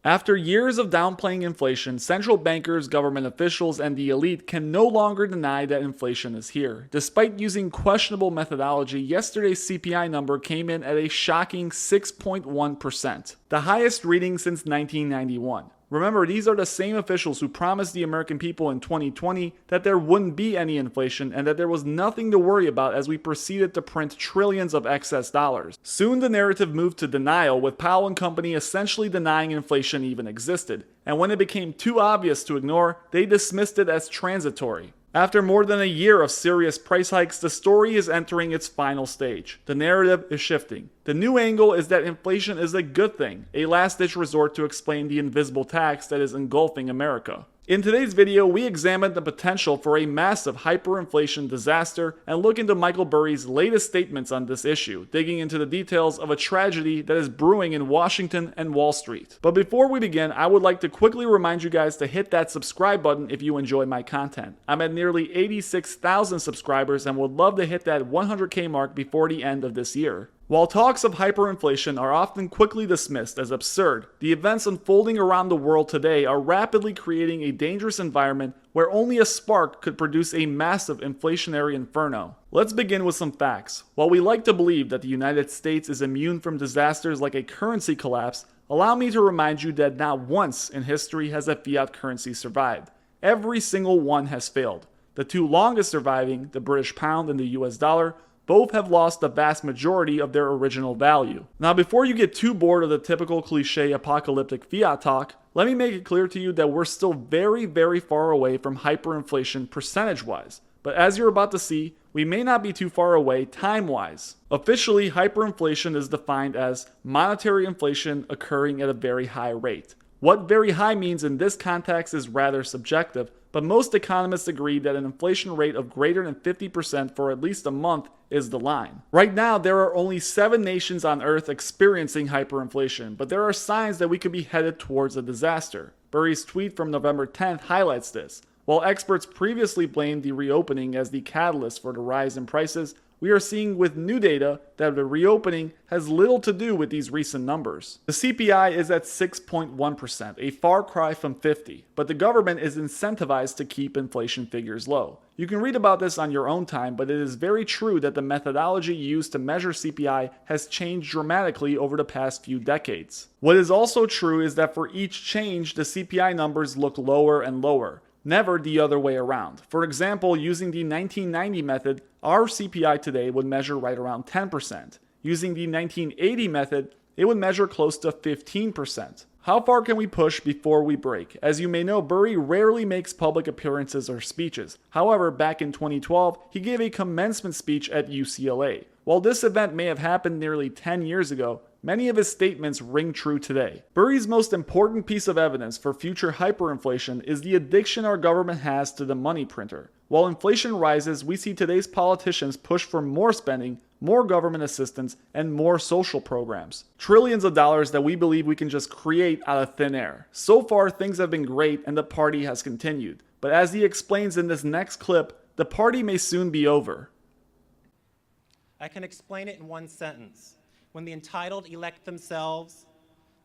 After years of downplaying inflation, central bankers, government officials, and the elite can no longer deny that inflation is here. Despite using questionable methodology, yesterday's CPI number came in at a shocking 6.1%, the highest reading since 1991. Remember, these are the same officials who promised the American people in 2020 that there wouldn't be any inflation and that there was nothing to worry about as we proceeded to print trillions of excess dollars. Soon the narrative moved to denial, with Powell and company essentially denying inflation even existed. And when it became too obvious to ignore, they dismissed it as transitory. After more than a year of serious price hikes, the story is entering its final stage. The narrative is shifting. The new angle is that inflation is a good thing, a last-ditch resort to explain the invisible tax that is engulfing America. In today's video, we examine the potential for a massive hyperinflation disaster and look into Michael Burry's latest statements on this issue, digging into the details of a tragedy that is brewing in Washington and Wall Street. But before we begin, I would like to quickly remind you guys to hit that subscribe button if you enjoy my content. I'm at nearly 86,000 subscribers and would love to hit that 100K mark before the end of this year. While talks of hyperinflation are often quickly dismissed as absurd, the events unfolding around the world today are rapidly creating a dangerous environment where only a spark could produce a massive inflationary inferno. Let's begin with some facts. While we like to believe that the United States is immune from disasters like a currency collapse, allow me to remind you that not once in history has a fiat currency survived. Every single one has failed. The two longest surviving, the British pound and the US dollar, both have lost the vast majority of their original value. Now, before you get too bored of the typical cliche apocalyptic fiat talk, let me make it clear to you that we're still very, very far away from hyperinflation percentage-wise. But as you're about to see, we may not be too far away time-wise. Officially, hyperinflation is defined as monetary inflation occurring at a very high rate. What very high means in this context is rather subjective, but most economists agree that an inflation rate of greater than 50% for at least a month is the line. Right now, there are only 7 nations on Earth experiencing hyperinflation, but there are signs that we could be headed towards a disaster. Burry's tweet from November 10th highlights this. While experts previously blamed the reopening as the catalyst for the rise in prices, we are seeing with new data that the reopening has little to do with these recent numbers. The CPI is at 6.1%, a far cry from 50, but the government is incentivized to keep inflation figures low. You can read about this on your own time, but it is very true that the methodology used to measure CPI has changed dramatically over the past few decades. What is also true is that for each change, the CPI numbers look lower and lower. Never the other way around. For example, using the 1990 method, our CPI today would measure right around 10%. Using the 1980 method, it would measure close to 15%. How far can we push before we break? As you may know, Burry rarely makes public appearances or speeches. However, back in 2012, he gave a commencement speech at UCLA. While this event may have happened nearly 10 years ago, many of his statements ring true today. Burry's most important piece of evidence for future hyperinflation is the addiction our government has to the money printer. While inflation rises, we see today's politicians push for more spending, more government assistance, and more social programs. Trillions of dollars that we believe we can just create out of thin air. So far, things have been great and the party has continued. But as he explains in this next clip, the party may soon be over. I can explain it in one sentence. When the entitled elect themselves,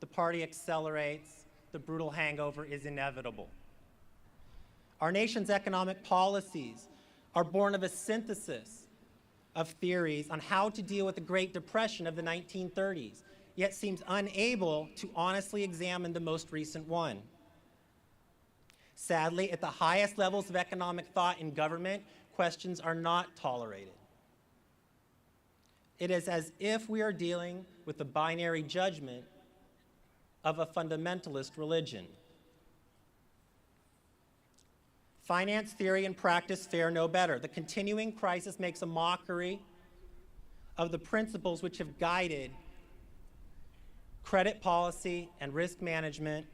the party accelerates, the brutal hangover is inevitable. Our nation's economic policies are born of a synthesis of theories on how to deal with the Great Depression of the 1930s, yet seems unable to honestly examine the most recent one. Sadly, at the highest levels of economic thought in government, questions are not tolerated. It is as if we are dealing with the binary judgment of a fundamentalist religion. Finance theory and practice fare no better. The continuing crisis makes a mockery of the principles which have guided credit policy and risk management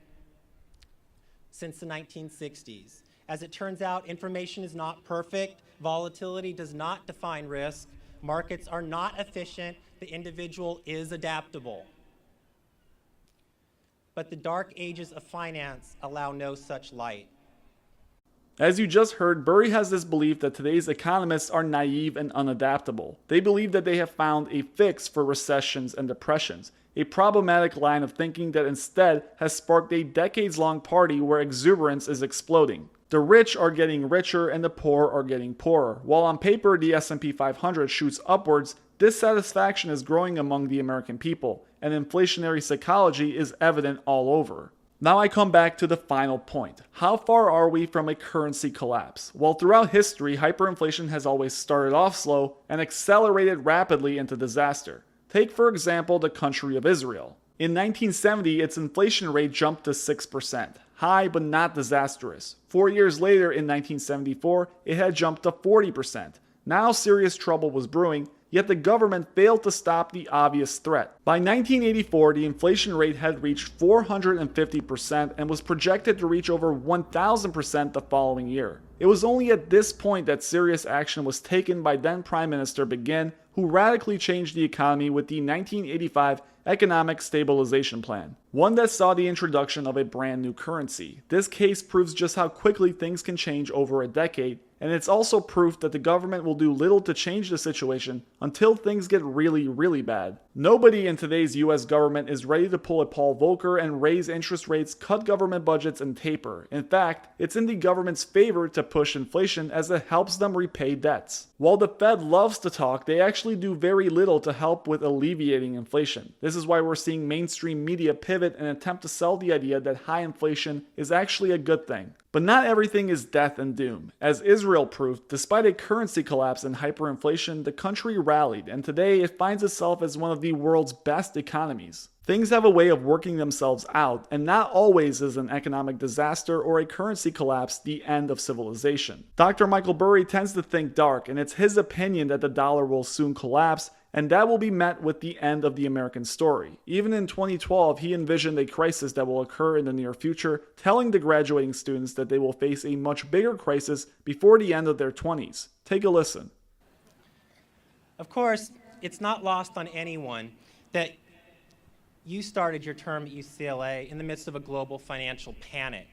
since the 1960s. As it turns out, information is not perfect. Volatility does not define risk. Markets are not efficient. The individual is adaptable. But the dark ages of finance allow no such light. As you just heard, Burry has this belief that today's economists are naive and unadaptable. They believe that they have found a fix for recessions and depressions, a problematic line of thinking that instead has sparked a decades-long party where exuberance is exploding. The rich are getting richer and the poor are getting poorer. While on paper the S&P 500 shoots upwards, dissatisfaction is growing among the American people, and inflationary psychology is evident all over. Now I come back to the final point. How far are we from a currency collapse? Well, throughout history, hyperinflation has always started off slow and accelerated rapidly into disaster. Take, for example, the country of Israel. In 1970, its inflation rate jumped to 6%. High but not disastrous. 4 years later, in 1974, it had jumped to 40%. Now serious trouble was brewing, yet the government failed to stop the obvious threat. By 1984, the inflation rate had reached 450% and was projected to reach over 1,000% the following year. It was only at this point that serious action was taken by then Prime Minister Begin, who radically changed the economy with the 1985 Economic Stabilization Plan, one that saw the introduction of a brand new currency. This case proves just how quickly things can change over a decade, and it's also proof that the government will do little to change the situation until things get really, really bad. Nobody in today's US government is ready to pull a Paul Volcker and raise interest rates, cut government budgets, and taper. In fact, it's in the government's favor to push inflation as it helps them repay debts. While the Fed loves to talk, they actually do very little to help with alleviating inflation. This is why we're seeing mainstream media pivot and attempt to sell the idea that high inflation is actually a good thing. But not everything is death and doom. As Israel proved, despite a currency collapse and hyperinflation, the country rallied, and today it finds itself as one of the world's best economies. Things have a way of working themselves out, and not always is an economic disaster or a currency collapse the end of civilization. Dr. Michael Burry tends to think dark, and it's his opinion that the dollar will soon collapse, and that will be met with the end of the American story. Even in 2012, he envisioned a crisis that will occur in the near future, telling the graduating students that they will face a much bigger crisis before the end of their 20s. Take a listen. Of course, it's not lost on anyone that you started your term at UCLA in the midst of a global financial panic,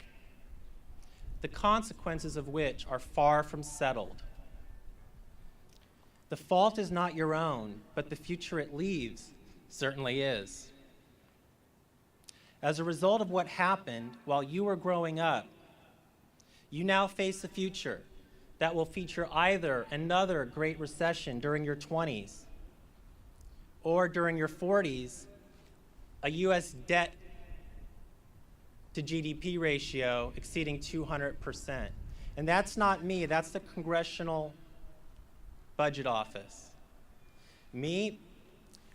the consequences of which are far from settled. The fault is not your own, but the future it leaves certainly is. As a result of what happened while you were growing up, you now face a future that will feature either another Great Recession during your 20s or during your 40s, a U.S. debt to GDP ratio exceeding 200%. And that's not me, that's the Congressional Budget Office. Me,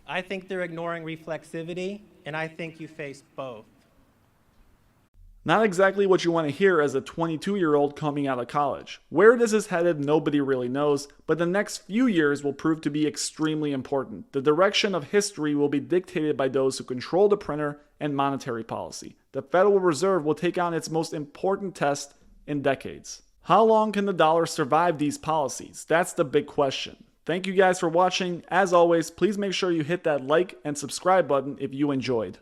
I think they're ignoring reflexivity, and I think you face both. Not exactly what you want to hear as a 22-year-old coming out of college. Where this is headed, nobody really knows, but the next few years will prove to be extremely important. The direction of history will be dictated by those who control the printer and monetary policy. The Federal Reserve will take on its most important test in decades. How long can the dollar survive these policies? That's the big question. Thank you guys for watching. As always, please make sure you hit that like and subscribe button if you enjoyed.